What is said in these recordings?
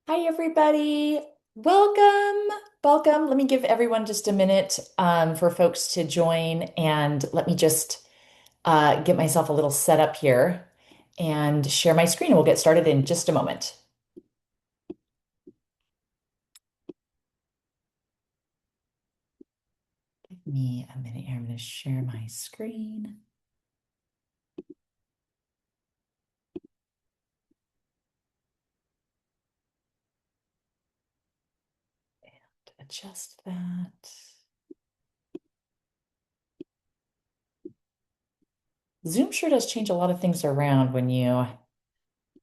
Hi, everybody. Welcome. Welcome. Let me give everyone just a minute for folks to join, and let me just get myself a little set up here and share my screen. We'll get started in just a moment. Give me a minute here. I'm going to share my screen and adjust that. Zoom sure does change a lot of things around when you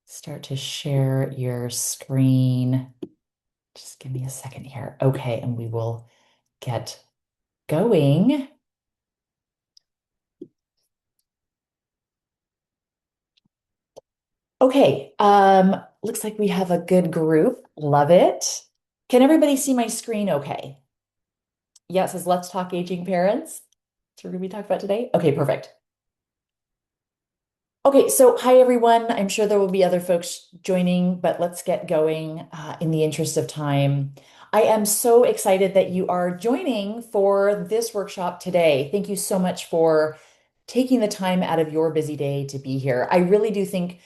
start to share your screen. Just give me a second here. Okay, and we will get going. Okay, looks like we have a good group. Love it. Can everybody see my screen okay? Yeah, it says let's talk aging parents. That's what we're gonna be talking about today. Okay, perfect. Okay, so hi everyone. I'm sure there will be other folks joining, but let's get going in the interest of time. I am so excited that you are joining for this workshop today. Thank you so much for taking the time out of your busy day to be here. I really do think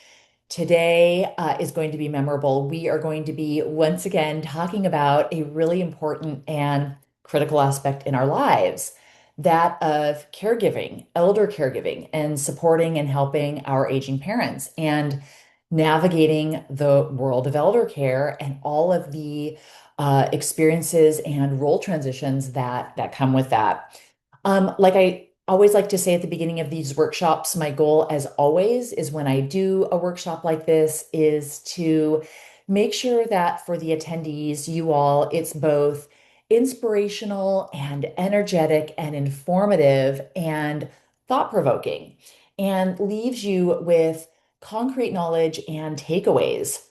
today is going to be memorable. We are going to be once again talking about a really important and critical aspect in our lives, that of caregiving, elder caregiving, and supporting and helping our aging parents and navigating the world of elder care and all of the experiences and role transitions that come with that. Like I always like to say at the beginning of these workshops, my goal, as always, is when I do a workshop like this, is to make sure that for the attendees, you all, it's both inspirational and energetic and informative and thought-provoking and leaves you with concrete knowledge and takeaways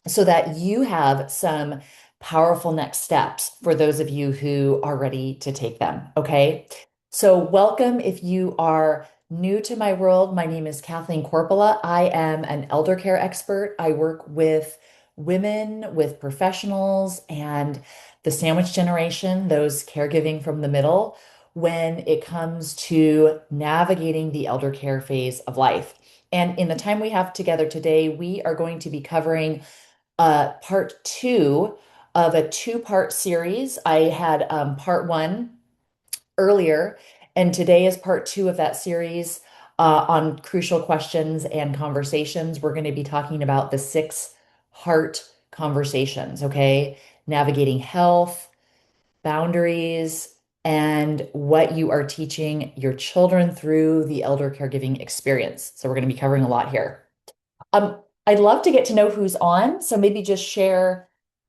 so that you have some powerful next steps for those of you who are ready to take them. Okay. So, welcome if you are new to my world. My name is Kathleen Korpela. I am an elder care expert. I work with women, with professionals, and the sandwich generation, those caregiving from the middle, when it comes to navigating the elder care phase of life. And in the time we have together today, we are going to be covering part two of a two-part series. I had part one earlier, and today is part two of that series on crucial questions and conversations. We're going to be talking about the six heart conversations, okay? Navigating health, boundaries, and what you are teaching your children through the elder caregiving experience. So we're going to be covering a lot here. I'd love to get to know who's on, so maybe just share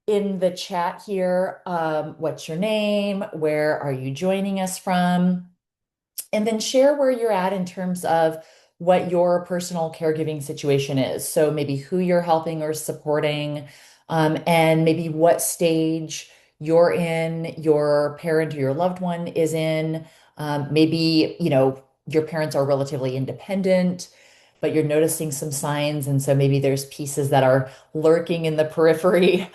in the chat here, what's your name, where are you joining us from, and then share where you're at in terms of what your personal caregiving situation is. So maybe who you're helping or supporting, and maybe what stage you're in, your parent or your loved one is in. Maybe, your parents are relatively independent, but you're noticing some signs. And so maybe there's pieces that are lurking in the periphery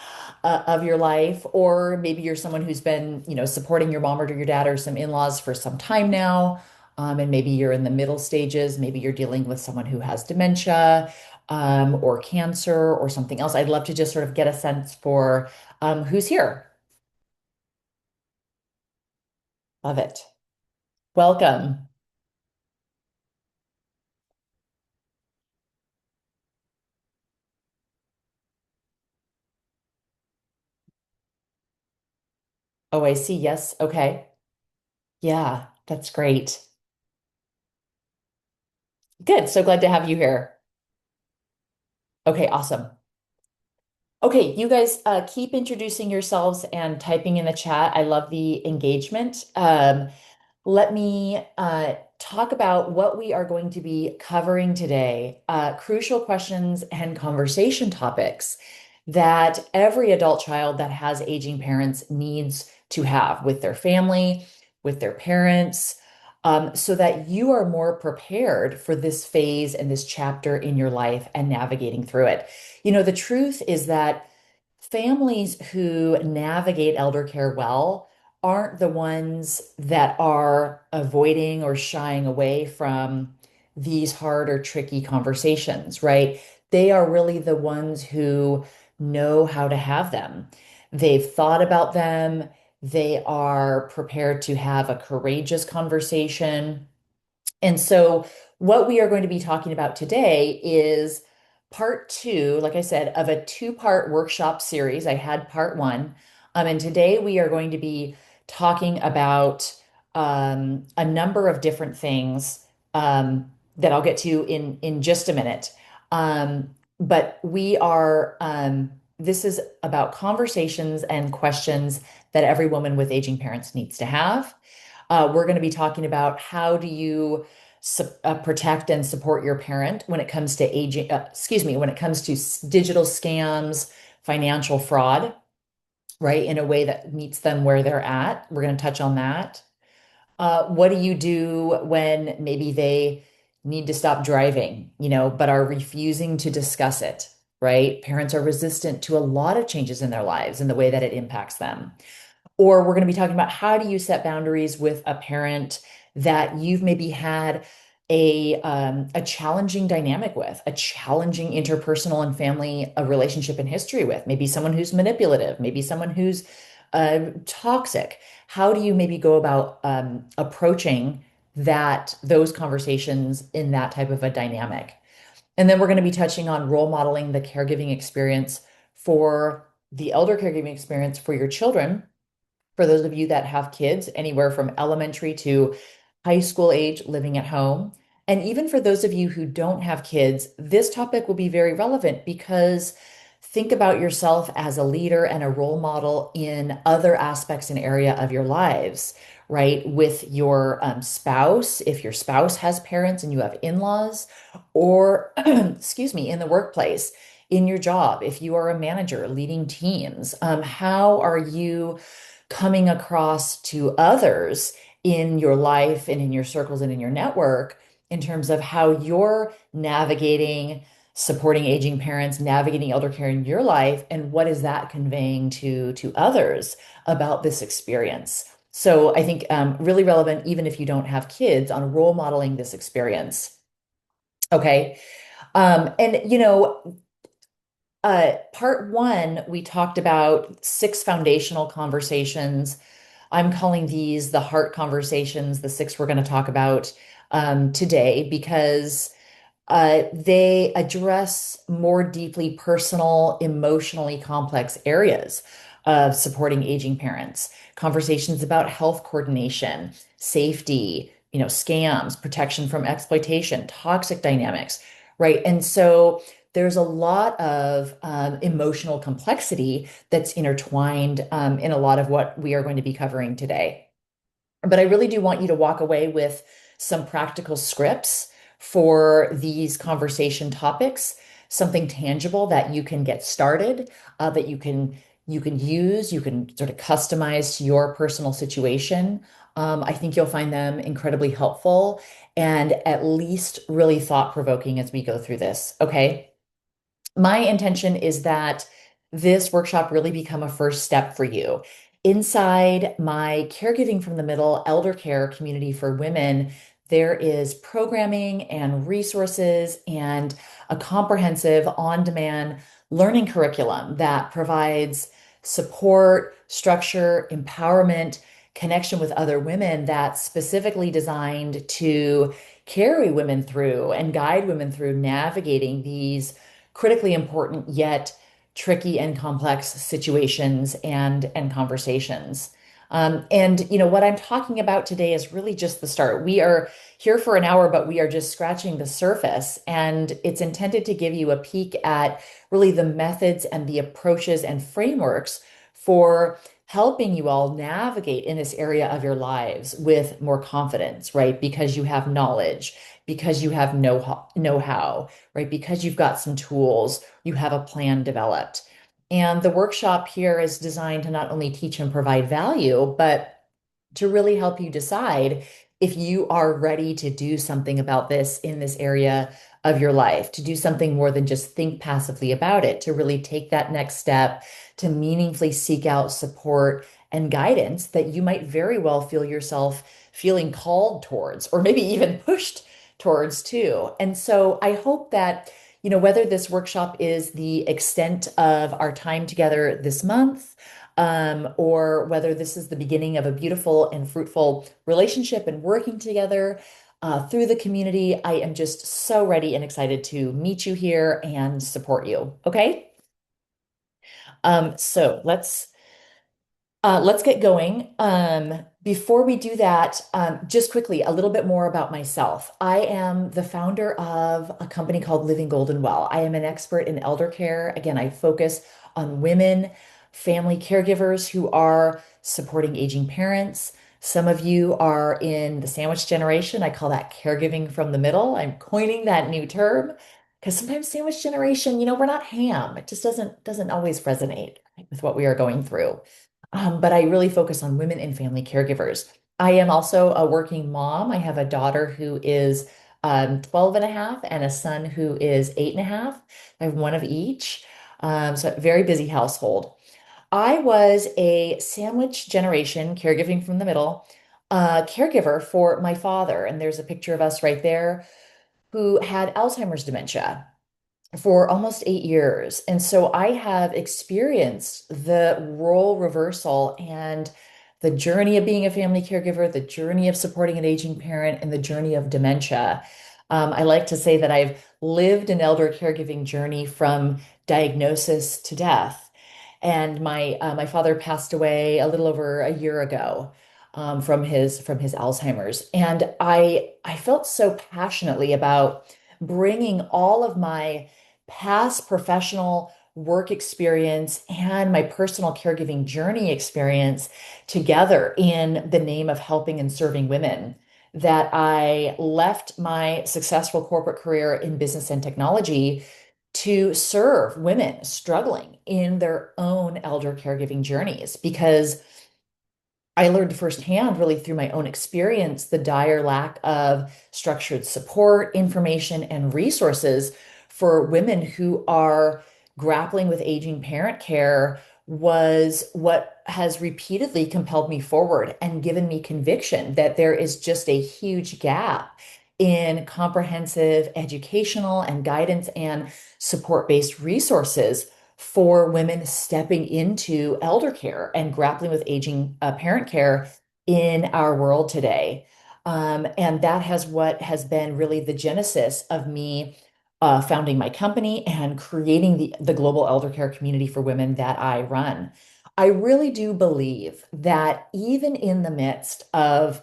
of your life. Or maybe you're someone who's been, supporting your mom or your dad or some in-laws for some time now. And maybe you're in the middle stages. Maybe you're dealing with someone who has dementia, or cancer or something else. I'd love to just sort of get a sense for who's here. Love it. Welcome. Oh, I see. Yes. Okay. Yeah, that's great. Good. So glad to have you here. Okay, awesome. Okay, you guys keep introducing yourselves and typing in the chat. I love the engagement. Let me talk about what we are going to be covering today. Crucial questions and conversation topics that every adult child that has aging parents needs to have with their family, with their parents, so that you are more prepared for this phase and this chapter in your life and navigating through it. The truth is that families who navigate elder care well aren't the ones that are avoiding or shying away from these hard or tricky conversations, right? They are really the ones who know how to have them. They've thought about them. They are prepared to have a courageous conversation. And so, what we are going to be talking about today is part two, like I said, of a two-part workshop series. I had part one. And today we are going to be talking about a number of different things that I'll get to in just a minute. But this is about conversations and questions that every woman with aging parents needs to have. We're going to be talking about how do you protect and support your parent when it comes to aging, when it comes to digital scams, financial fraud, right, in a way that meets them where they're at. We're going to touch on that. What do you do when maybe they need to stop driving, but are refusing to discuss it, right? Parents are resistant to a lot of changes in their lives and the way that it impacts them. Or we're going to be talking about how do you set boundaries with a parent that you've maybe had a challenging dynamic with, a challenging interpersonal and family relationship and history with, maybe someone who's manipulative, maybe someone who's toxic. How do you maybe go about approaching those conversations in that type of a dynamic? And then we're going to be touching on role modeling the caregiving experience for the elder caregiving experience for your children, for those of you that have kids anywhere from elementary to high school age living at home. And even for those of you who don't have kids, this topic will be very relevant because think about yourself as a leader and a role model in other aspects and area of your lives, right? With your spouse, if your spouse has parents and you have in-laws, or excuse me, in the workplace, in your job, if you are a manager leading teams, how are you coming across to others in your life and in your circles and in your network in terms of how you're navigating supporting aging parents, navigating elder care in your life, and what is that conveying to others about this experience? So I think really relevant, even if you don't have kids, on role modeling this experience. Okay. And part one, we talked about 6 foundational conversations. I'm calling these the heart conversations, the 6 we're going to talk about today, because they address more deeply personal, emotionally complex areas of supporting aging parents. Conversations about health coordination, safety, scams, protection from exploitation, toxic dynamics, right? And so there's a lot of emotional complexity that's intertwined in a lot of what we are going to be covering today. But I really do want you to walk away with some practical scripts for these conversation topics, something tangible that you can get started, that you can use, you can sort of customize to your personal situation. I think you'll find them incredibly helpful and at least really thought-provoking as we go through this. Okay. My intention is that this workshop really become a first step for you. Inside my Caregiving from the Middle elder care community for women, there is programming and resources and a comprehensive on-demand learning curriculum that provides support, structure, empowerment, connection with other women that's specifically designed to carry women through and guide women through navigating these critically important yet tricky and complex situations and conversations. And what I'm talking about today is really just the start. We are here for an hour, but we are just scratching the surface, and it's intended to give you a peek at really the methods and the approaches and frameworks for helping you all navigate in this area of your lives with more confidence, right? Because you have knowledge, because you have know-how, right? Because you've got some tools, you have a plan developed. And the workshop here is designed to not only teach and provide value, but to really help you decide if you are ready to do something about this in this area of your life, to do something more than just think passively about it, to really take that next step, to meaningfully seek out support and guidance that you might very well feel yourself feeling called towards, or maybe even pushed towards too. And so I hope that, whether this workshop is the extent of our time together this month, or whether this is the beginning of a beautiful and fruitful relationship and working together through the community, I am just so ready and excited to meet you here and support you. Okay. So let's get going. Before we do that, just quickly, a little bit more about myself. I am the founder of a company called Living Golden Well. I am an expert in elder care. Again, I focus on women, family caregivers who are supporting aging parents. Some of you are in the sandwich generation. I call that caregiving from the middle. I'm coining that new term because sometimes sandwich generation, we're not ham. It just doesn't always resonate with what we are going through. But I really focus on women and family caregivers. I am also a working mom. I have a daughter who is 12 and a half and a son who is 8.5. I have one of each. So a very busy household. I was a sandwich generation, caregiving from the middle, caregiver for my father. And there's a picture of us right there, who had Alzheimer's dementia for almost 8 years. And so I have experienced the role reversal and the journey of being a family caregiver, the journey of supporting an aging parent, and the journey of dementia. I like to say that I've lived an elder caregiving journey from diagnosis to death. And my father passed away a little over a year ago, from his Alzheimer's, and I felt so passionately about bringing all of my past professional work experience and my personal caregiving journey experience together in the name of helping and serving women, that I left my successful corporate career in business and technology to serve women struggling in their own elder caregiving journeys, because I learned firsthand, really through my own experience, the dire lack of structured support, information, and resources for women who are grappling with aging parent care was what has repeatedly compelled me forward and given me conviction that there is just a huge gap in comprehensive educational and guidance and support-based resources for women stepping into elder care and grappling with aging parent care in our world today. And that has been really the genesis of me founding my company and creating the global elder care community for women that I run. I really do believe that even in the midst of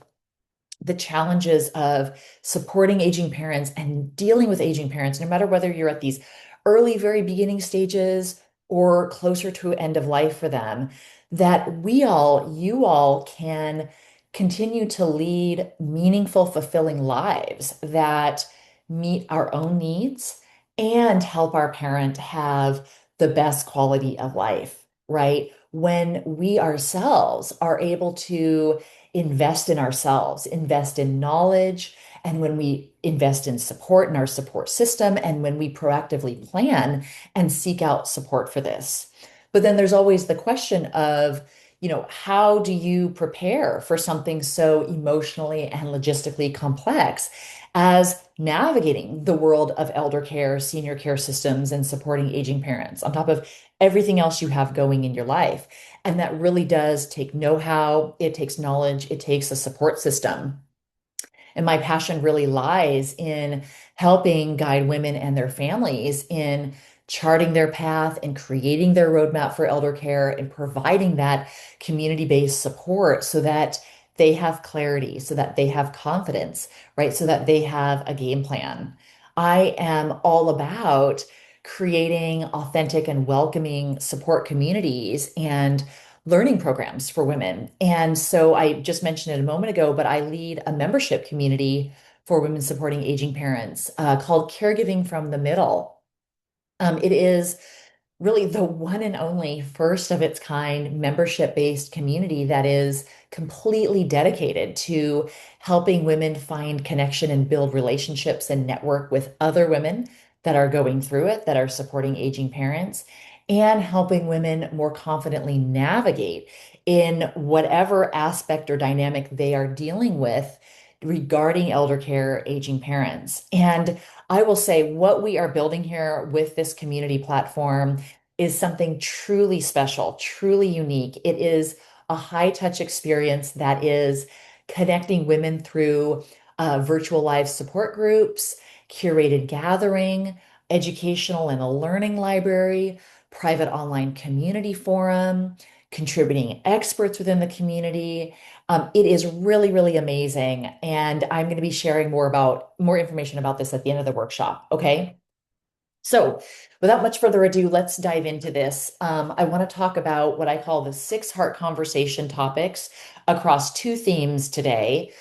the challenges of supporting aging parents and dealing with aging parents, no matter whether you're at these early, very beginning stages or closer to end of life for them, that you all can continue to lead meaningful, fulfilling lives that meet our own needs and help our parent have the best quality of life, right? When we ourselves are able to invest in ourselves, invest in knowledge, and when we invest in support in our support system, and when we proactively plan and seek out support for this. But then there's always the question of, how do you prepare for something so emotionally and logistically complex as navigating the world of elder care, senior care systems, and supporting aging parents on top of everything else you have going in your life? And that really does take know-how, it takes knowledge, it takes a support system. And my passion really lies in helping guide women and their families in charting their path and creating their roadmap for elder care and providing that community-based support so that they have clarity, so that they have confidence, right? So that they have a game plan. I am all about creating authentic and welcoming support communities and learning programs for women. And so I just mentioned it a moment ago, but I lead a membership community for women supporting aging parents called Caregiving from the Middle. It is really the one and only first of its kind membership-based community that is completely dedicated to helping women find connection and build relationships and network with other women that are going through it, that are supporting aging parents, and helping women more confidently navigate in whatever aspect or dynamic they are dealing with regarding elder care, aging parents. And I will say what we are building here with this community platform is something truly special, truly unique. It is a high touch experience that is connecting women through virtual live support groups, curated gathering, educational and a learning library, private online community forum, contributing experts within the community. It is really, really amazing. And I'm going to be sharing more information about this at the end of the workshop. Okay. So, without much further ado, let's dive into this. I want to talk about what I call the six heart conversation topics across two themes today.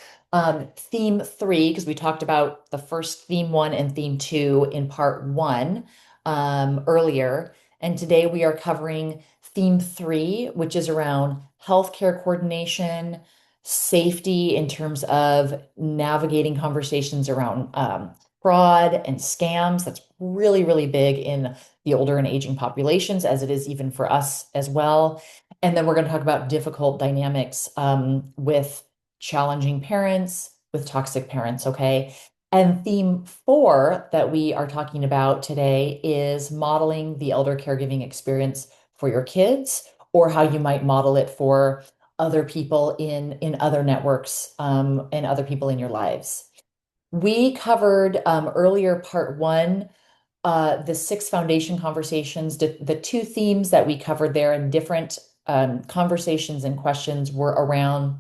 Theme three, because we talked about the first theme one and theme two in part one earlier. And today we are covering theme three, which is around healthcare coordination, safety in terms of navigating conversations around fraud and scams. That's really, really big in the older and aging populations, as it is even for us as well. And then we're going to talk about difficult dynamics with challenging parents, with toxic parents, okay? And theme four that we are talking about today is modeling the elder caregiving experience for your kids, or how you might model it for other people in other networks and other people in your lives. We covered earlier part one, the six foundation conversations. The two themes that we covered there in different conversations and questions were around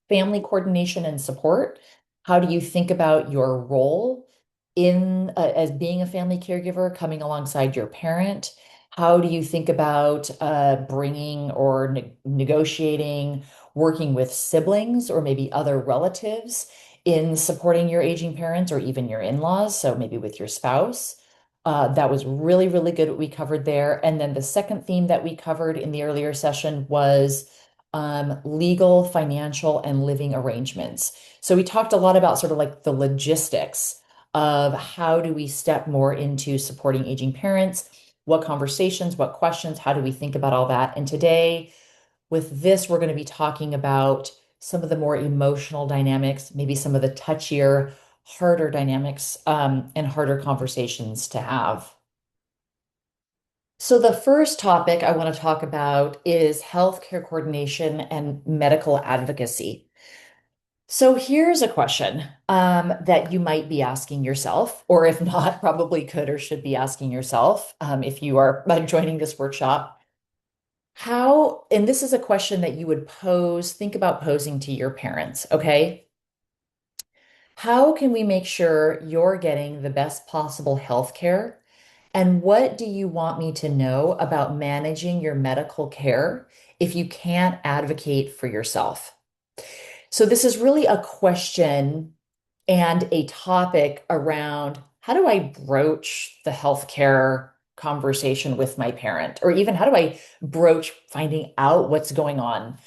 family coordination and support. How do you think about your role in as being a family caregiver, coming alongside your parent? How do you think about bringing or negotiating, working with siblings or maybe other relatives in supporting your aging parents or even your in-laws? So maybe with your spouse. That was really, really good what we covered there. And then the second theme that we covered in the earlier session was legal, financial, and living arrangements. So we talked a lot about sort of like the logistics of how do we step more into supporting aging parents, what conversations, what questions, how do we think about all that? And today, with this, we're going to be talking about some of the more emotional dynamics, maybe some of the touchier, harder dynamics, and harder conversations to have. So, the first topic I want to talk about is healthcare coordination and medical advocacy. So, here's a question that you might be asking yourself, or if not, probably could or should be asking yourself if you are joining this workshop. How, and this is a question that you would pose, think about posing to your parents, okay? How can we make sure you're getting the best possible health care? And what do you want me to know about managing your medical care if you can't advocate for yourself? So, this is really a question and a topic around how do I broach the healthcare conversation with my parent, or even how do I broach finding out what's going on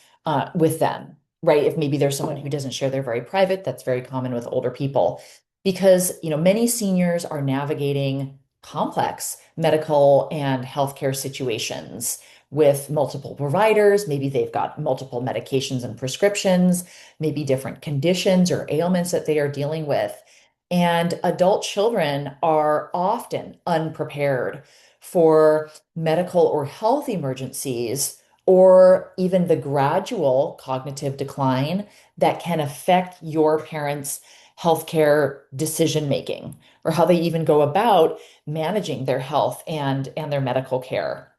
with them, right? If maybe there's someone who doesn't share, they're very private, that's very common with older people, because many seniors are navigating complex medical and healthcare situations with multiple providers. Maybe they've got multiple medications and prescriptions, maybe different conditions or ailments that they are dealing with. And adult children are often unprepared for medical or health emergencies, or even the gradual cognitive decline that can affect your parents' healthcare decision making, or how they even go about managing their health and their medical care.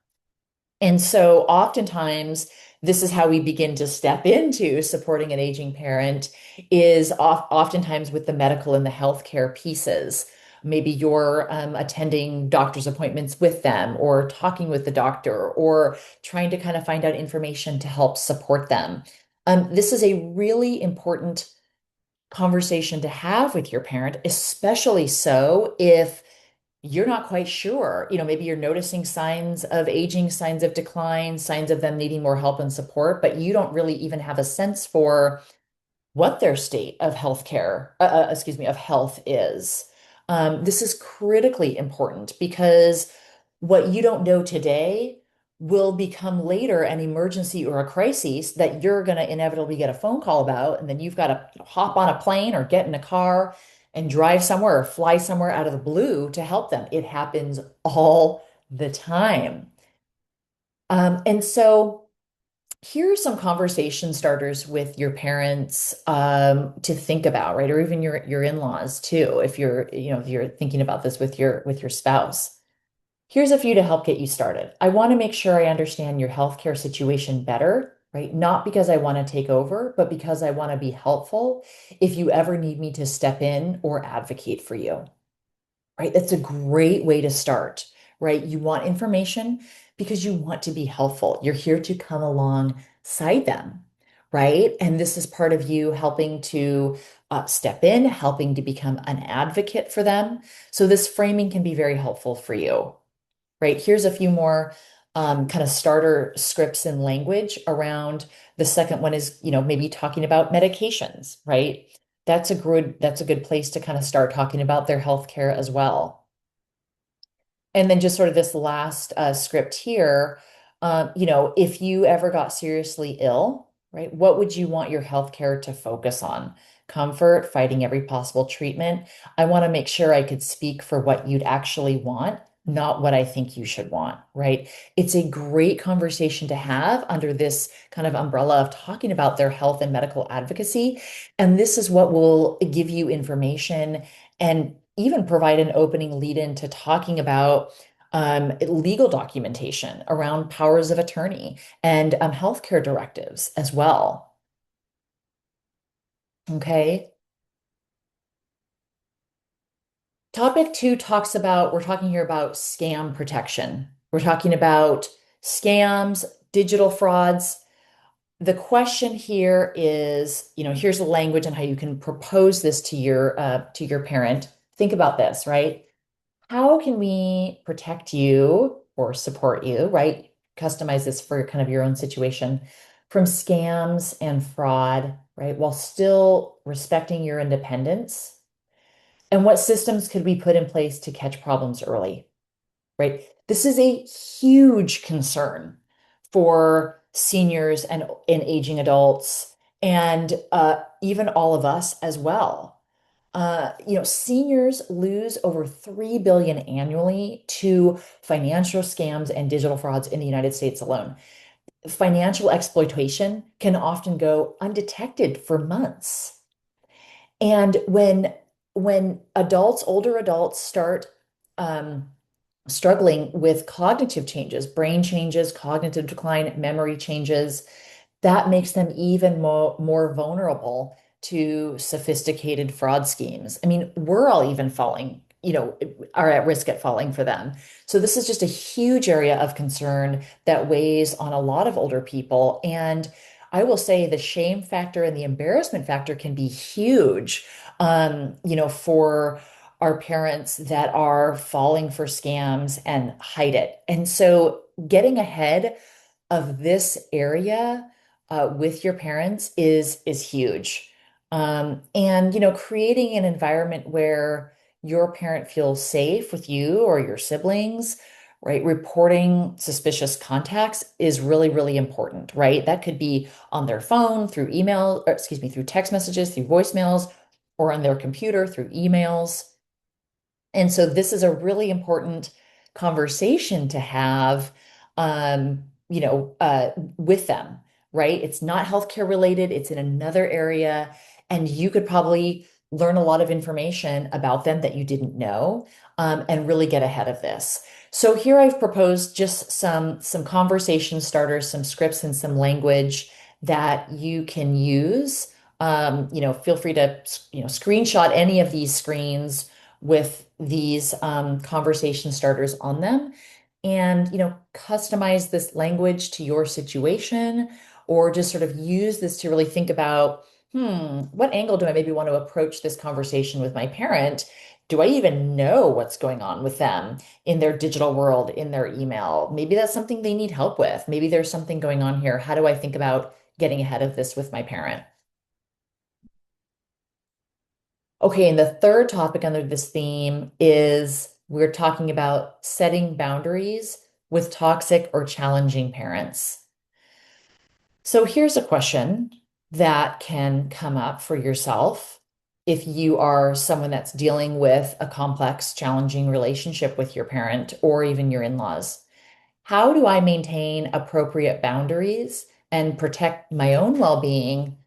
And so oftentimes, this is how we begin to step into supporting an aging parent is oftentimes with the medical and the healthcare pieces. Maybe you're attending doctor's appointments with them, or talking with the doctor, or trying to kind of find out information to help support them. This is a really important conversation to have with your parent, especially so if you're not quite sure. Maybe you're noticing signs of aging, signs of decline, signs of them needing more help and support, but you don't really even have a sense for what their state of of health is. This is critically important because what you don't know today will become later an emergency or a crisis that you're going to inevitably get a phone call about, and then you've got to hop on a plane or get in a car and drive somewhere or fly somewhere out of the blue to help them. It happens all the time. And so here are some conversation starters with your parents to think about, right? Or even your in-laws too, if you're thinking about this with your spouse. Here's a few to help get you started. I want to make sure I understand your healthcare situation better, right? Not because I want to take over, but because I want to be helpful if you ever need me to step in or advocate for you, right? That's a great way to start, right? You want information because you want to be helpful. You're here to come alongside them, right? And this is part of you helping to step in, helping to become an advocate for them. So this framing can be very helpful for you, right? Here's a few more kind of starter scripts and language around. The second one is, maybe talking about medications, right? That's a good place to kind of start talking about their healthcare as well. And then just sort of this last script here, if you ever got seriously ill, right, what would you want your healthcare to focus on? Comfort, fighting every possible treatment. I want to make sure I could speak for what you'd actually want, not what I think you should want, right? It's a great conversation to have under this kind of umbrella of talking about their health and medical advocacy. And this is what will give you information and even provide an opening lead into talking about legal documentation around powers of attorney and healthcare directives as well. Okay. Topic two talks about, we're talking here about scam protection. We're talking about scams, digital frauds. The question here is, here's the language and how you can propose this to your parent. Think about this, right? How can we protect you or support you, right? Customize this for kind of your own situation from scams and fraud, right? While still respecting your independence. And what systems could we put in place to catch problems early, right? This is a huge concern for seniors and aging adults and even all of us as well. Seniors lose over 3 billion annually to financial scams and digital frauds in the United States alone. Financial exploitation can often go undetected for months. And when older adults start struggling with cognitive changes, brain changes, cognitive decline, memory changes, that makes them even more vulnerable to sophisticated fraud schemes. I mean, we're all even are at risk at falling for them. So this is just a huge area of concern that weighs on a lot of older people. And I will say the shame factor and the embarrassment factor can be huge, for our parents that are falling for scams and hide it. And so getting ahead of this area with your parents is huge. And creating an environment where your parent feels safe with you or your siblings, right? Reporting suspicious contacts is really, really important, right? That could be on their phone, through email, or excuse me, through text messages, through voicemails, or on their computer through emails. And so this is a really important conversation to have, with them, right? It's not healthcare related, it's in another area, and you could probably learn a lot of information about them that you didn't know, and really get ahead of this. So here I've proposed just some conversation starters, some scripts, and some language that you can use. Feel free to screenshot any of these screens with these conversation starters on them and customize this language to your situation or just sort of use this to really think about what angle do I maybe want to approach this conversation with my parent Do I even know what's going on with them in their digital world, in their email? Maybe that's something they need help with. Maybe there's something going on here. How do I think about getting ahead of this with my parent? Okay, and the third topic under this theme is we're talking about setting boundaries with toxic or challenging parents. So here's a question that can come up for yourself if you are someone that's dealing with a complex, challenging relationship with your parent or even your in-laws. How do I maintain appropriate boundaries and protect my own well-being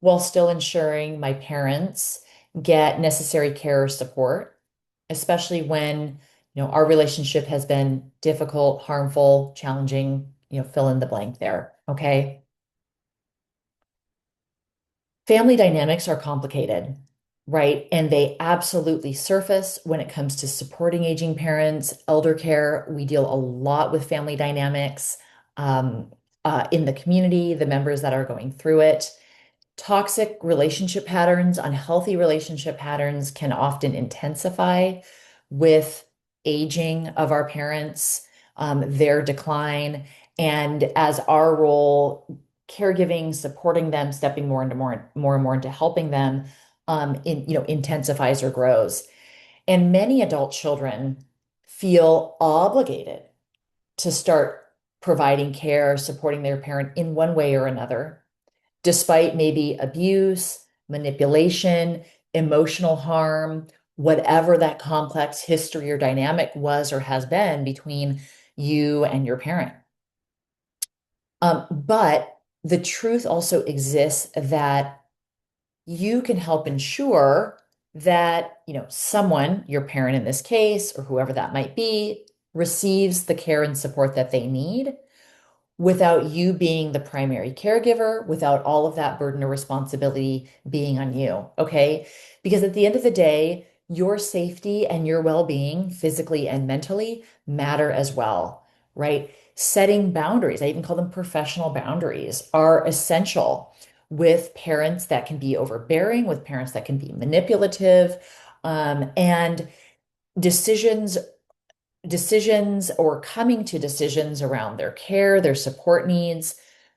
while still ensuring my parents get necessary care or support, especially when, our relationship has been difficult, harmful, challenging, fill in the blank there, okay? Family dynamics are complicated, right? And they absolutely surface when it comes to supporting aging parents, elder care. We deal a lot with family dynamics in the community, the members that are going through it. Toxic relationship patterns, unhealthy relationship patterns can often intensify with aging of our parents, their decline, and as our role, caregiving, supporting them, stepping more into more and more into helping them, intensifies or grows. And many adult children feel obligated to start providing care, supporting their parent in one way or another despite maybe abuse, manipulation, emotional harm, whatever that complex history or dynamic was or has been between you and your parent. But the truth also exists that you can help ensure that, someone, your parent in this case, or whoever that might be, receives the care and support that they need without you being the primary caregiver, without all of that burden or responsibility being on you. Okay. Because at the end of the day, your safety and your well being, physically and mentally, matter as well, right? Setting boundaries, I even call them professional boundaries, are essential with parents that can be overbearing, with parents that can be manipulative, and decisions or coming to decisions around their care, their support needs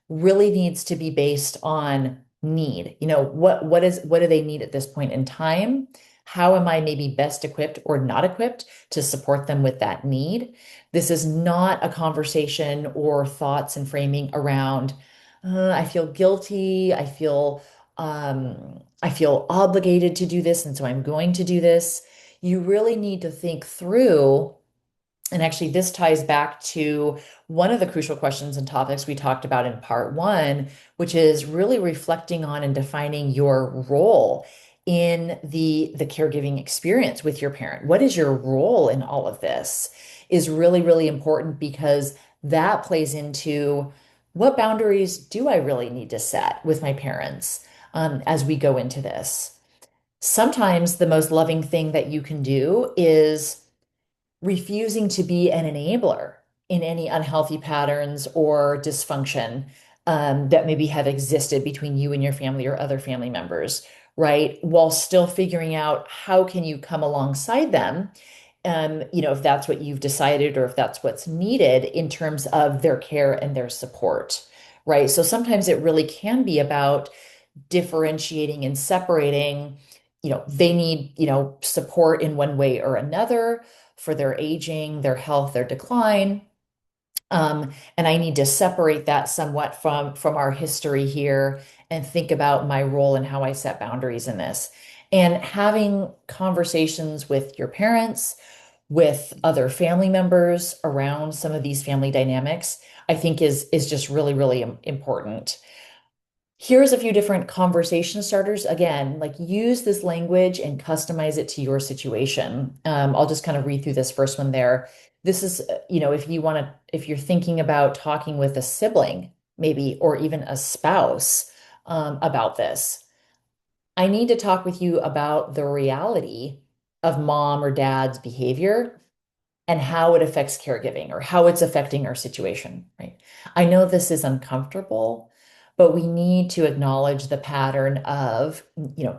really needs to be based on need. What do they need at this point in time? How am I maybe best equipped or not equipped to support them with that need? This is not a conversation or thoughts and framing around, I feel guilty, I feel obligated to do this, and so I'm going to do this. You really need to think through, and actually, this ties back to one of the crucial questions and topics we talked about in part one, which is really reflecting on and defining your role in the caregiving experience with your parent. What is your role in all of this is really, really important because that plays into what boundaries do I really need to set with my parents as we go into this. Sometimes the most loving thing that you can do is refusing to be an enabler in any unhealthy patterns or dysfunction that maybe have existed between you and your family or other family members, right? While still figuring out how can you come alongside them, if that's what you've decided or if that's what's needed in terms of their care and their support, right? So sometimes it really can be about differentiating and separating, they need, support in one way or another for their aging, their health, their decline. And I need to separate that somewhat from our history here and think about my role and how I set boundaries in this. And having conversations with your parents, with other family members around some of these family dynamics, I think is just really, really important. Here's a few different conversation starters. Again, like use this language and customize it to your situation. I'll just kind of read through this first one there. This is, if you're thinking about talking with a sibling, maybe, or even a spouse, about this, I need to talk with you about the reality of mom or dad's behavior and how it affects caregiving or how it's affecting our situation, right? I know this is uncomfortable, but we need to acknowledge the pattern of,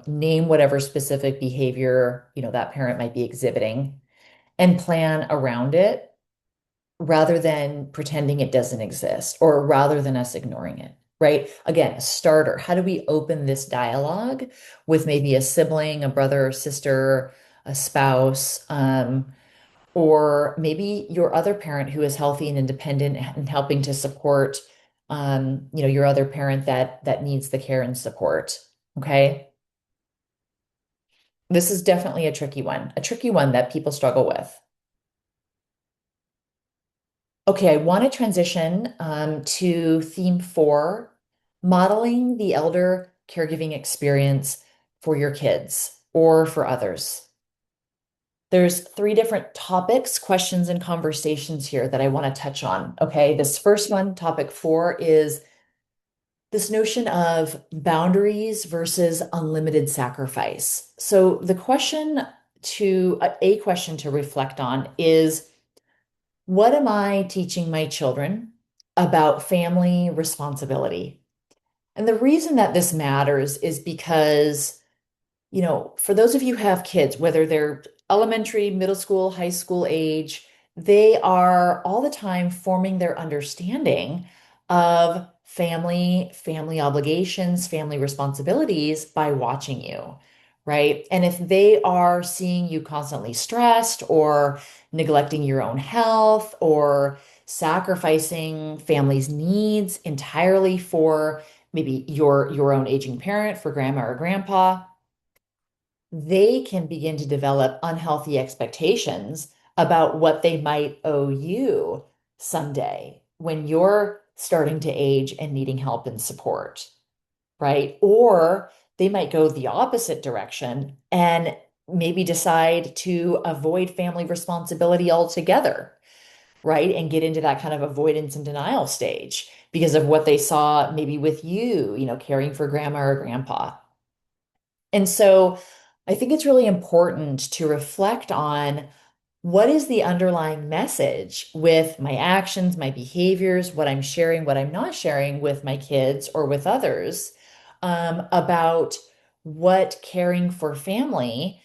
name whatever specific behavior, that parent might be exhibiting and plan around it rather than pretending it doesn't exist or rather than us ignoring it, right? Again, a starter. How do we open this dialogue with maybe a sibling, a brother or sister, a spouse, or maybe your other parent who is healthy and independent and helping to support, your other parent that needs the care and support. Okay. This is definitely a tricky one that people struggle with. Okay, I want to transition to theme 4, modeling the elder caregiving experience for your kids or for others. There's 3 different topics, questions, and conversations here that I want to touch on. Okay, this first one, topic 4, is this notion of boundaries versus unlimited sacrifice. So the question a question to reflect on is, what am I teaching my children about family responsibility? And the reason that this matters is because, for those of you who have kids, whether they're elementary, middle school, high school age, they are all the time forming their understanding of family obligations, family responsibilities by watching you, right? And if they are seeing you constantly stressed or neglecting your own health or sacrificing family's needs entirely for maybe your own aging parent, for grandma or grandpa, they can begin to develop unhealthy expectations about what they might owe you someday when you're starting to age and needing help and support, right? Or they might go the opposite direction and maybe decide to avoid family responsibility altogether, right? And get into that kind of avoidance and denial stage because of what they saw maybe with you, caring for grandma or grandpa. And so I think it's really important to reflect on what is the underlying message with my actions, my behaviors, what I'm sharing, what I'm not sharing with my kids or with others, about what caring for family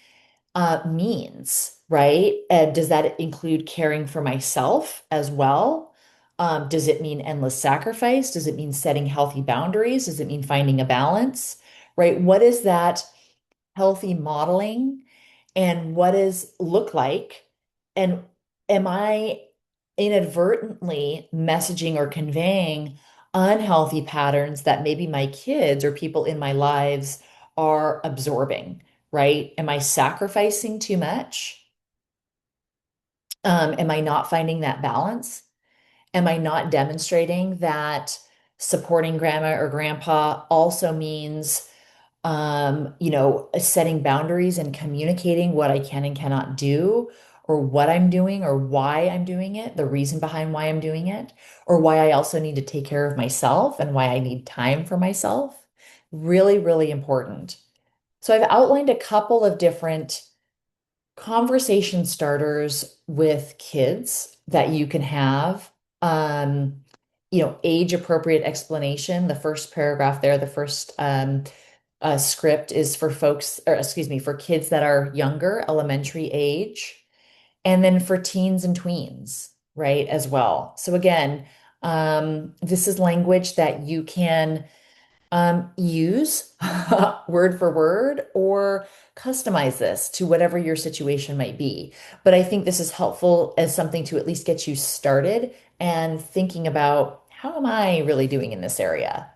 means, right? And does that include caring for myself as well? Does it mean endless sacrifice? Does it mean setting healthy boundaries? Does it mean finding a balance, right? What is that healthy modeling and what does look like? And am I inadvertently messaging or conveying unhealthy patterns that maybe my kids or people in my lives are absorbing, right? Am I sacrificing too much? Am I not finding that balance? Am I not demonstrating that supporting grandma or grandpa also means setting boundaries and communicating what I can and cannot do, or what I'm doing, or why I'm doing it, the reason behind why I'm doing it, or why I also need to take care of myself and why I need time for myself. Really, really important. So I've outlined a couple of different conversation starters with kids that you can have. Age appropriate explanation. The first paragraph there, the first script is for folks, or excuse me, for kids that are younger, elementary age, and then for teens and tweens, right, as well. So again, this is language that you can use word for word or customize this to whatever your situation might be. But I think this is helpful as something to at least get you started and thinking about, how am I really doing in this area?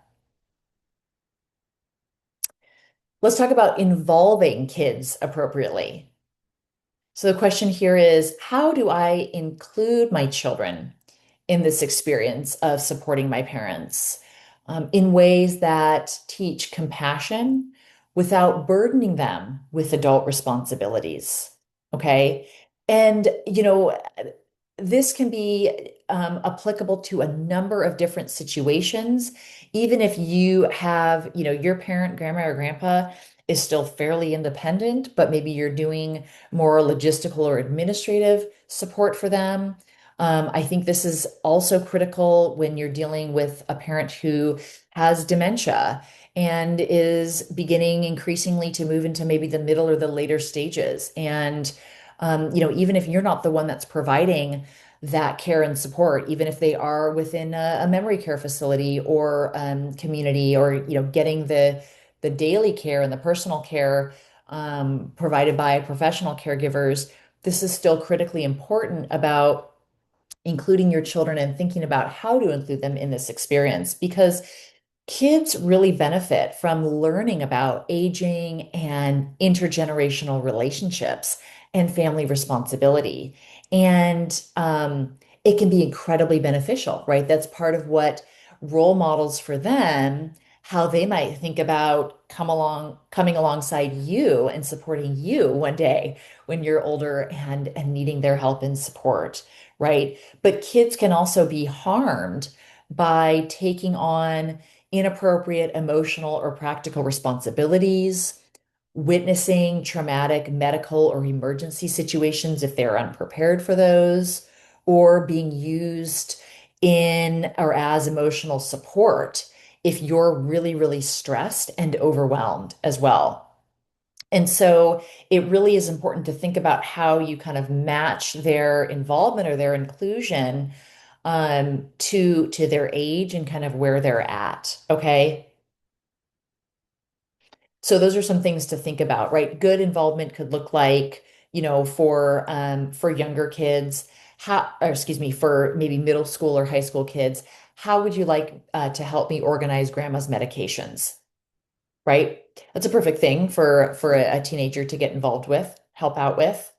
Let's talk about involving kids appropriately. So the question here is, how do I include my children in this experience of supporting my parents in ways that teach compassion without burdening them with adult responsibilities? Okay. And, this can be applicable to a number of different situations. Even if you have, your parent, grandma or grandpa is still fairly independent, but maybe you're doing more logistical or administrative support for them. I think this is also critical when you're dealing with a parent who has dementia and is beginning increasingly to move into maybe the middle or the later stages. And, even if you're not the one that's providing that care and support, even if they are within a memory care facility or community, or, getting the daily care and the personal care provided by professional caregivers, this is still critically important about including your children and thinking about how to include them in this experience, because kids really benefit from learning about aging and intergenerational relationships and family responsibility. And it can be incredibly beneficial, right? That's part of what role models for them, how they might think about coming alongside you and supporting you one day when you're older and needing their help and support, right? But kids can also be harmed by taking on inappropriate emotional or practical responsibilities, witnessing traumatic medical or emergency situations if they're unprepared for those, or being used in or as emotional support if you're really, really stressed and overwhelmed as well. And so it really is important to think about how you kind of match their involvement or their inclusion to their age and kind of where they're at. Okay. So those are some things to think about, right? Good involvement could look like, for younger kids, or excuse me, for maybe middle school or high school kids, how would you like to help me organize grandma's medications, right? That's a perfect thing for a teenager to get involved with, help out with.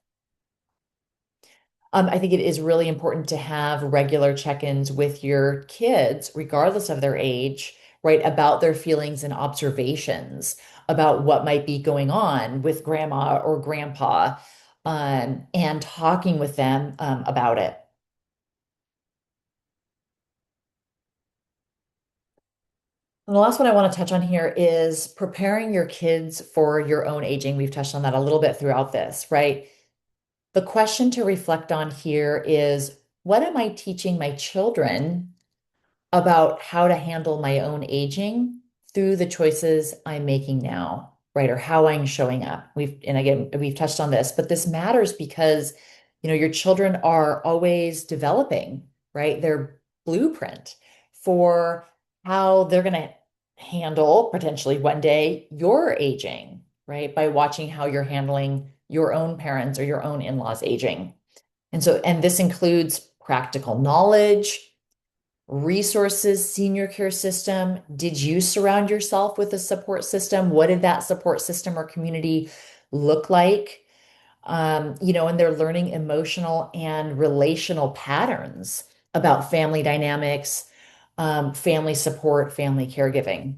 I think it is really important to have regular check-ins with your kids, regardless of their age, right, about their feelings and observations about what might be going on with grandma or grandpa, and talking with them about it. And the last one I want to touch on here is preparing your kids for your own aging. We've touched on that a little bit throughout this, right? The question to reflect on here is, what am I teaching my children about how to handle my own aging through the choices I'm making now, right? Or how I'm showing up. And again, we've touched on this, but this matters because, your children are always developing, right? Their blueprint for how they're going to handle potentially one day your aging, right? By watching how you're handling your own parents or your own in-laws aging. And this includes practical knowledge, resources, senior care system. Did you surround yourself with a support system? What did that support system or community look like? And they're learning emotional and relational patterns about family dynamics, family support, family caregiving.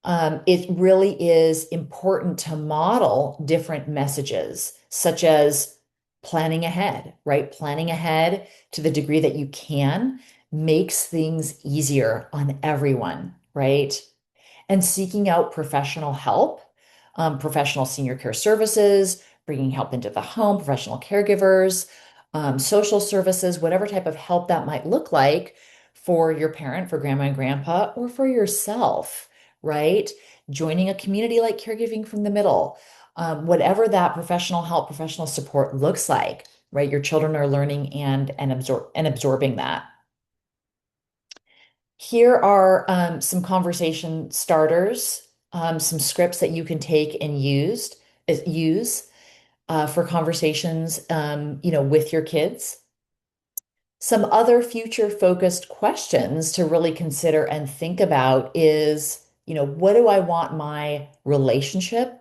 It really is important to model different messages, such as planning ahead, right? Planning ahead to the degree that you can makes things easier on everyone, right? And seeking out professional help, professional senior care services, bringing help into the home, professional caregivers, social services, whatever type of help that might look like for your parent, for grandma and grandpa, or for yourself, right? Joining a community like Caregiving from the Middle, whatever that professional help, professional support looks like, right? Your children are learning and absorbing that. Here are some conversation starters, some scripts that you can take and use for conversations, with your kids. Some other future focused questions to really consider and think about is, what do I want my relationship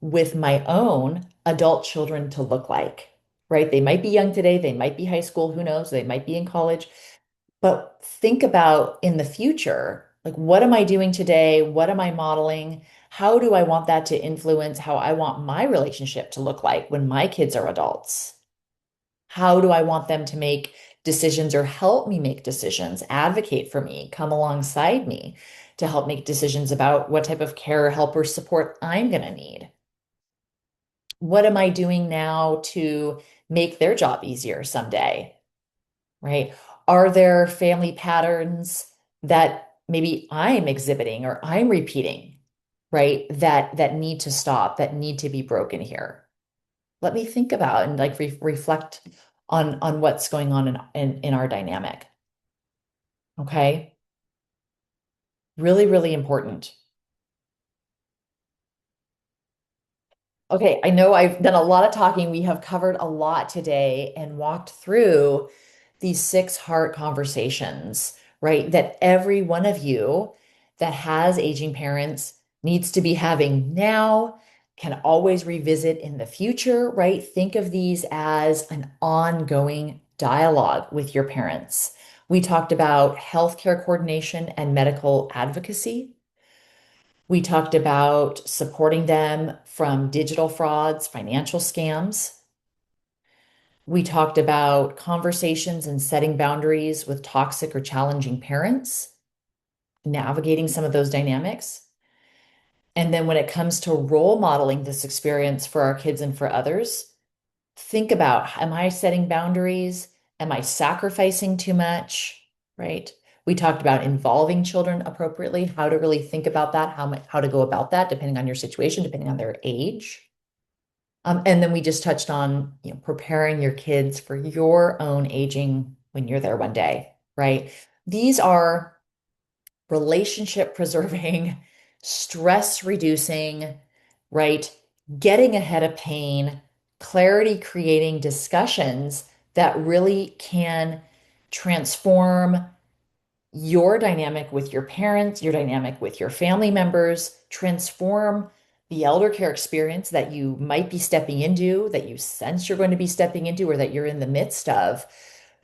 with my own adult children to look like, right? They might be young today, they might be high school, who knows? They might be in college. But think about in the future, like, what am I doing today? What am I modeling? How do I want that to influence how I want my relationship to look like when my kids are adults? How do I want them to make decisions or help me make decisions, advocate for me, come alongside me to help make decisions about what type of care, help, or support I'm going to need? What am I doing now to make their job easier someday, right? Are there family patterns that maybe I'm exhibiting or I'm repeating, right? That need to stop, that need to be broken here. Let me think about and like reflect on what's going on in our dynamic. Okay. Really, really important. Okay, I know I've done a lot of talking. We have covered a lot today and walked through these six heart conversations, right? That every one of you that has aging parents needs to be having now, can always revisit in the future, right? Think of these as an ongoing dialogue with your parents. We talked about healthcare coordination and medical advocacy. We talked about supporting them from digital frauds, financial scams. We talked about conversations and setting boundaries with toxic or challenging parents, navigating some of those dynamics. And then when it comes to role modeling this experience for our kids and for others, think about, am I setting boundaries? Am I sacrificing too much? Right? We talked about involving children appropriately, how to really think about that, how to go about that, depending on your situation, depending on their age. And then we just touched on, preparing your kids for your own aging when you're there one day, right? These are relationship preserving, stress reducing, right? Getting ahead of pain, clarity creating discussions that really can transform your dynamic with your parents, your dynamic with your family members, transform the elder care experience that you might be stepping into, that you sense you're going to be stepping into, or that you're in the midst of,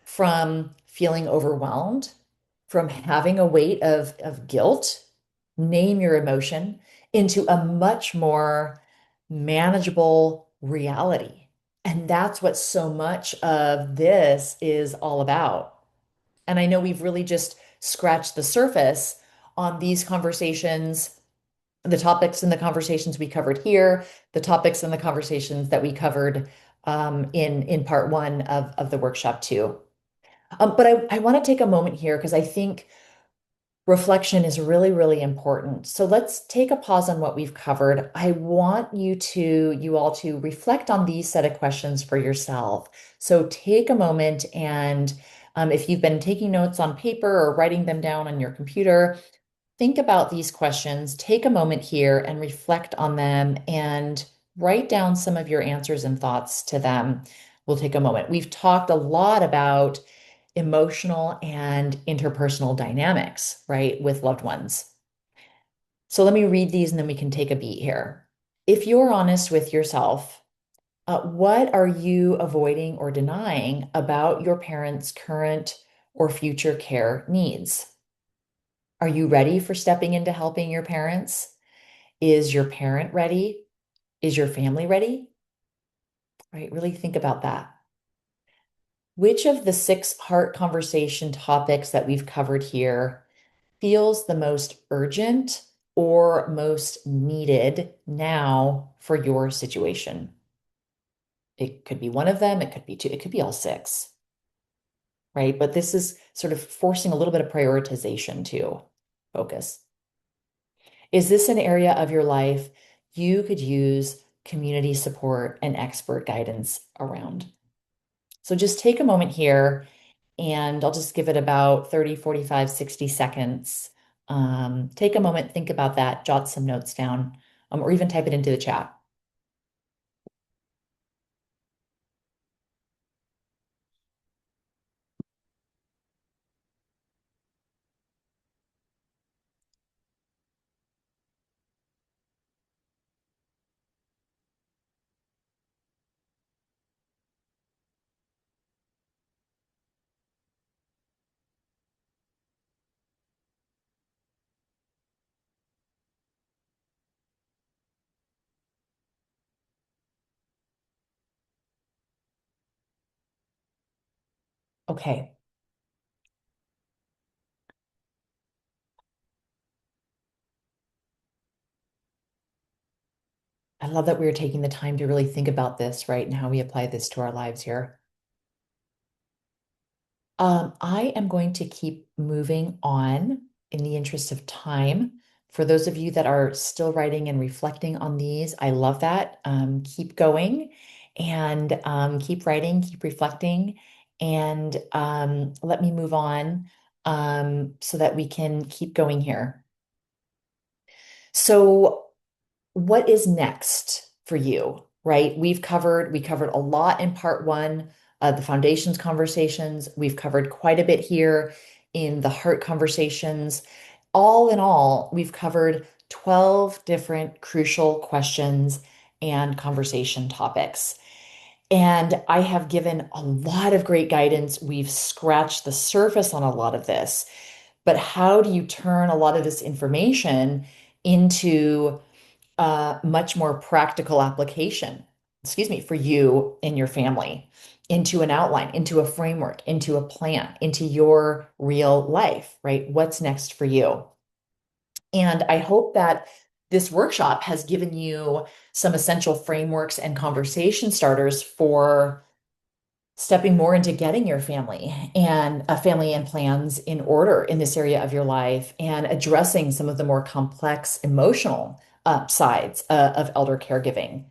from feeling overwhelmed, from having a weight of guilt, name your emotion, into a much more manageable reality. And that's what so much of this is all about. And I know we've really just scratched the surface on these conversations, the topics and the conversations we covered here, the topics and the conversations that we covered in part one of the workshop too. But I want to take a moment here because I think reflection is really, really important. So let's take a pause on what we've covered. I want you all to reflect on these set of questions for yourself. So take a moment and if you've been taking notes on paper or writing them down on your computer, think about these questions. Take a moment here and reflect on them and write down some of your answers and thoughts to them. We'll take a moment. We've talked a lot about emotional and interpersonal dynamics, right, with loved ones. So let me read these and then we can take a beat here. If you're honest with yourself, what are you avoiding or denying about your parents' current or future care needs? Are you ready for stepping into helping your parents? Is your parent ready? Is your family ready? Right? Really think about that. Which of the six heart conversation topics that we've covered here feels the most urgent or most needed now for your situation? It could be one of them, it could be two, it could be all six, right? But this is sort of forcing a little bit of prioritization to focus. Is this an area of your life you could use community support and expert guidance around? So just take a moment here and I'll just give it about 30, 45, 60 seconds. Take a moment, think about that, jot some notes down, or even type it into the chat. Okay, I love that we are taking the time to really think about this, right, and how we apply this to our lives here. I am going to keep moving on in the interest of time. For those of you that are still writing and reflecting on these, I love that. Keep going and keep writing, keep reflecting, and let me move on so that we can keep going here. So, what is next for you, right? We covered a lot in part one of the foundations conversations. We've covered quite a bit here in the heart conversations. All in all, we've covered 12 different crucial questions and conversation topics. And I have given a lot of great guidance. We've scratched the surface on a lot of this. But how do you turn a lot of this information into much more practical application, excuse me, for you and your family, into an outline, into a framework, into a plan, into your real life, right? What's next for you? And I hope that this workshop has given you some essential frameworks and conversation starters for stepping more into getting your family and a family and plans in order in this area of your life and addressing some of the more complex emotional sides of elder caregiving.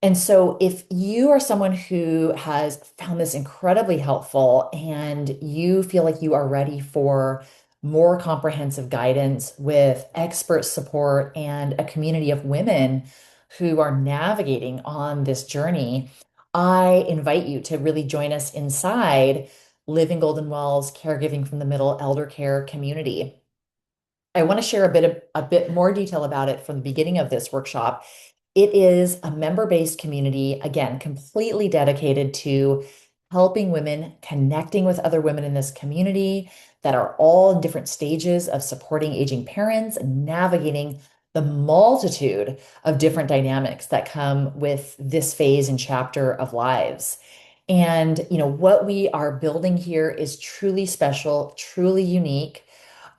And so, if you are someone who has found this incredibly helpful and you feel like you are ready for more comprehensive guidance with expert support and a community of women who are navigating on this journey, I invite you to really join us inside Living Golden Wells Caregiving from the Middle Elder Care community. I want to share a bit more detail about it from the beginning of this workshop. It is a member-based community, again, completely dedicated to helping women, connecting with other women in this community that are all in different stages of supporting aging parents and navigating the multitude of different dynamics that come with this phase and chapter of lives. And, what we are building here is truly special, truly unique.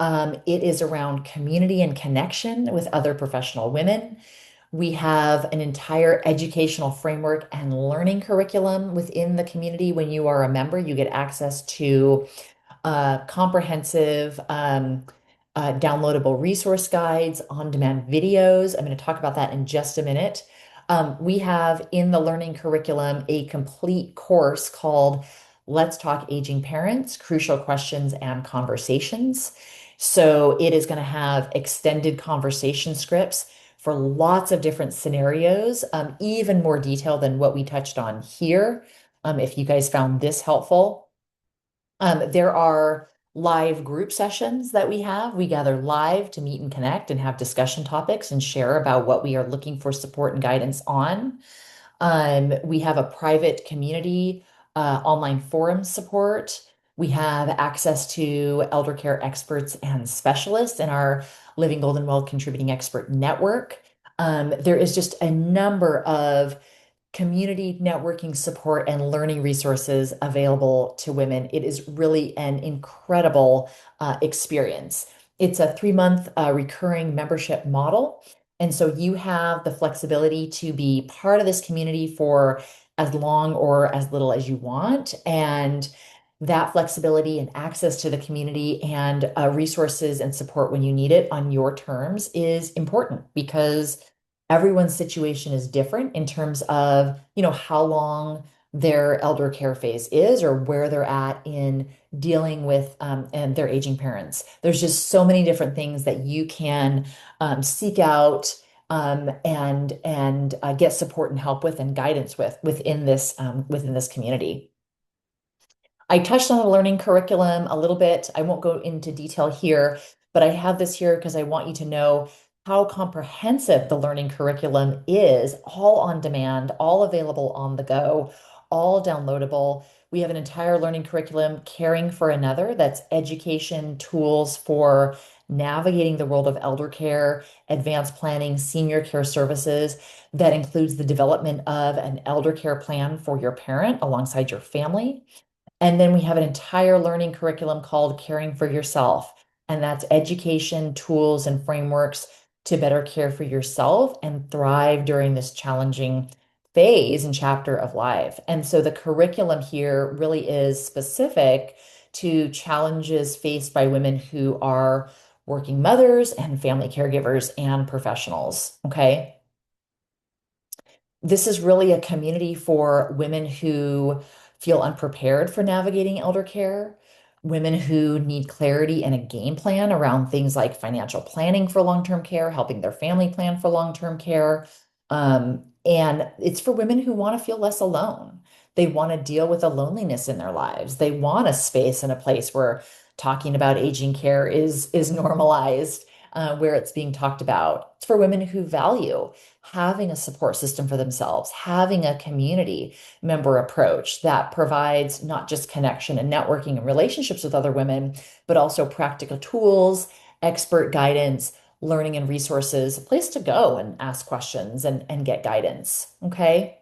It is around community and connection with other professional women. We have an entire educational framework and learning curriculum within the community. When you are a member, you get access to comprehensive downloadable resource guides, on-demand videos. I'm going to talk about that in just a minute. We have in the learning curriculum a complete course called Let's Talk Aging Parents, Crucial Questions and Conversations. So it is going to have extended conversation scripts for lots of different scenarios, even more detail than what we touched on here. If you guys found this helpful, there are live group sessions that we have. We gather live to meet and connect and have discussion topics and share about what we are looking for support and guidance on. We have a private community online forum support. We have access to elder care experts and specialists in our Living Golden Well Contributing Expert Network. There is just a number of community networking support and learning resources available to women. It is really an incredible experience. It's a 3-month recurring membership model. And so you have the flexibility to be part of this community for as long or as little as you want. And that flexibility and access to the community and resources and support when you need it on your terms is important because everyone's situation is different in terms of, how long their elder care phase is or where they're at in dealing with and their aging parents. There's just so many different things that you can seek out and get support and help with and guidance with within this community. I touched on the learning curriculum a little bit. I won't go into detail here, but I have this here because I want you to know how comprehensive the learning curriculum is, all on demand, all available on the go, all downloadable. We have an entire learning curriculum, Caring for Another, that's education tools for navigating the world of elder care, advanced planning, senior care services, that includes the development of an elder care plan for your parent alongside your family. And then we have an entire learning curriculum called Caring for Yourself, and that's education, tools, and frameworks to better care for yourself and thrive during this challenging phase and chapter of life. And so the curriculum here really is specific to challenges faced by women who are working mothers and family caregivers and professionals. Okay. This is really a community for women who feel unprepared for navigating elder care, women who need clarity and a game plan around things like financial planning for long-term care, helping their family plan for long-term care. And it's for women who want to feel less alone. They want to deal with the loneliness in their lives. They want a space and a place where talking about aging care is normalized, where it's being talked about. It's for women who value having a support system for themselves, having a community member approach that provides not just connection and networking and relationships with other women, but also practical tools, expert guidance, learning and resources, a place to go and ask questions and get guidance. Okay.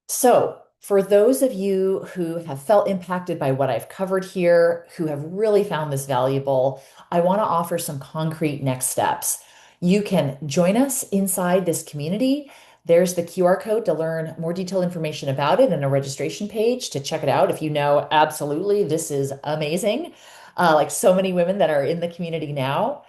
So, for those of you who have felt impacted by what I've covered here, who have really found this valuable, I want to offer some concrete next steps. You can join us inside this community. There's the QR code to learn more detailed information about it and a registration page to check it out if you know absolutely this is amazing, like so many women that are in the community now.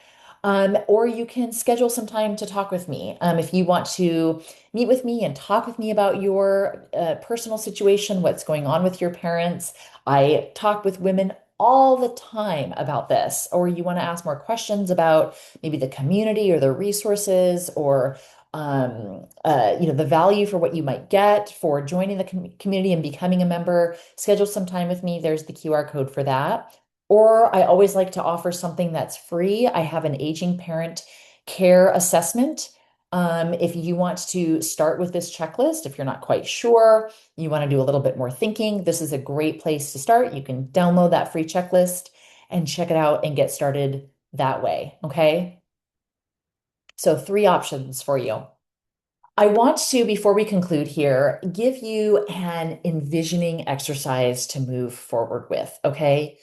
Or you can schedule some time to talk with me. If you want to meet with me and talk with me about your personal situation, what's going on with your parents. I talk with women all the time about this, or you want to ask more questions about maybe the community or the resources or the value for what you might get for joining the community and becoming a member, schedule some time with me. There's the QR code for that. Or I always like to offer something that's free. I have an aging parent care assessment. If you want to start with this checklist, if you're not quite sure, you want to do a little bit more thinking, this is a great place to start. You can download that free checklist and check it out and get started that way. Okay. So 3 options for you. I want to, before we conclude here, give you an envisioning exercise to move forward with. Okay.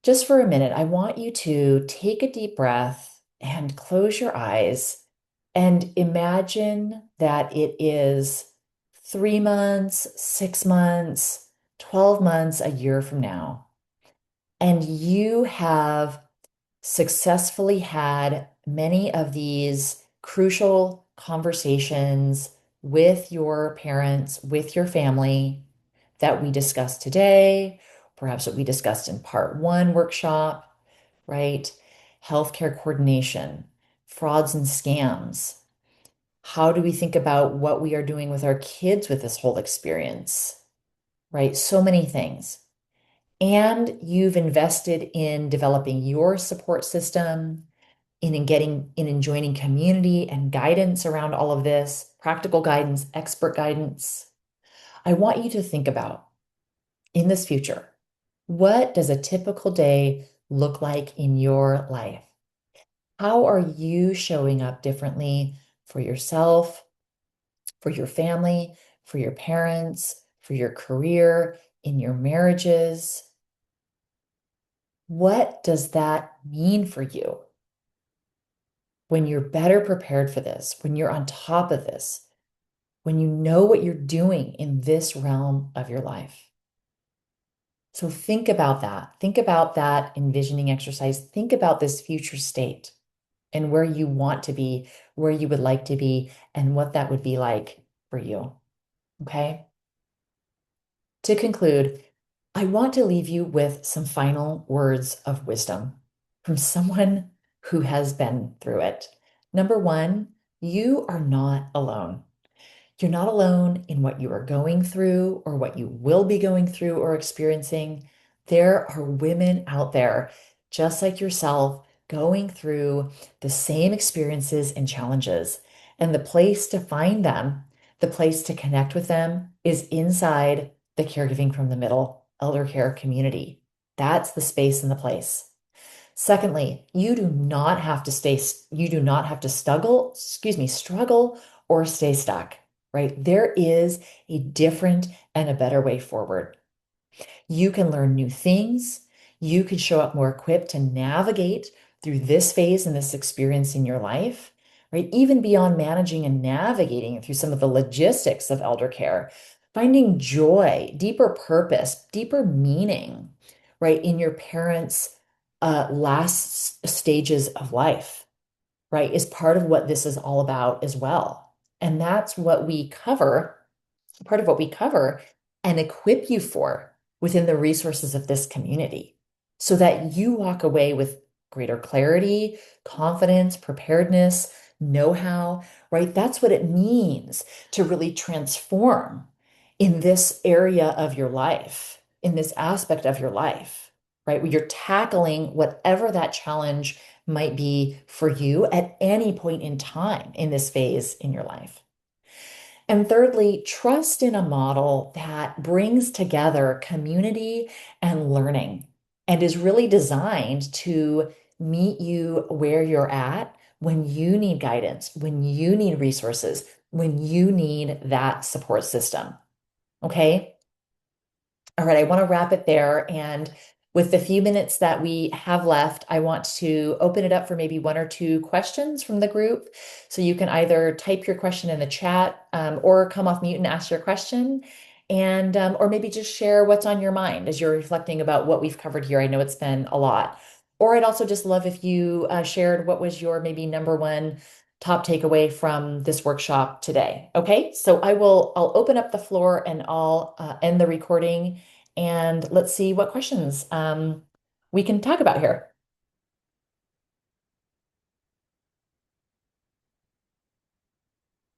Just for a minute, I want you to take a deep breath and close your eyes and imagine that it is 3 months, 6 months, 12 months, a year from now. And you have successfully had many of these crucial conversations with your parents, with your family that we discussed today, perhaps what we discussed in part 1 workshop, right? Healthcare coordination, frauds and scams. How do we think about what we are doing with our kids with this whole experience, right? So many things. And you've invested in developing your support system, in joining community and guidance around all of this, practical guidance, expert guidance. I want you to think about in this future, what does a typical day look like in your life? How are you showing up differently for yourself, for your family, for your parents, for your career, in your marriages? What does that mean for you when you're better prepared for this, when you're on top of this, when you know what you're doing in this realm of your life? So think about that. Think about that envisioning exercise. Think about this future state and where you want to be, where you would like to be, and what that would be like for you. Okay. To conclude, I want to leave you with some final words of wisdom from someone who has been through it. Number 1, you are not alone. You're not alone in what you are going through or what you will be going through or experiencing. There are women out there just like yourself going through the same experiences and challenges. And the place to find them, the place to connect with them is inside the Caregiving from the Middle elder care community. That's the space and the place. Secondly, you do not have to struggle or stay stuck, right? There is a different and a better way forward. You can learn new things. You can show up more equipped to navigate through this phase and this experience in your life, right? Even beyond managing and navigating through some of the logistics of elder care, finding joy, deeper purpose, deeper meaning, right, in your parents' last stages of life, right, is part of what this is all about as well. And that's what we cover, part of what we cover and equip you for within the resources of this community so that you walk away with greater clarity, confidence, preparedness, know-how, right? That's what it means to really transform in this area of your life, in this aspect of your life, right? Where you're tackling whatever that challenge might be for you at any point in time in this phase in your life. And thirdly, trust in a model that brings together community and learning and is really designed to meet you where you're at when you need guidance, when you need resources, when you need that support system. Okay. All right, I want to wrap it there. And with the few minutes that we have left, I want to open it up for maybe one or two questions from the group. So you can either type your question in the chat or come off mute and ask your question. And or maybe just share what's on your mind as you're reflecting about what we've covered here. I know it's been a lot. Or I'd also just love if you shared what was your maybe number one top takeaway from this workshop today. Okay, so I'll open up the floor and I'll end the recording and let's see what questions we can talk about here.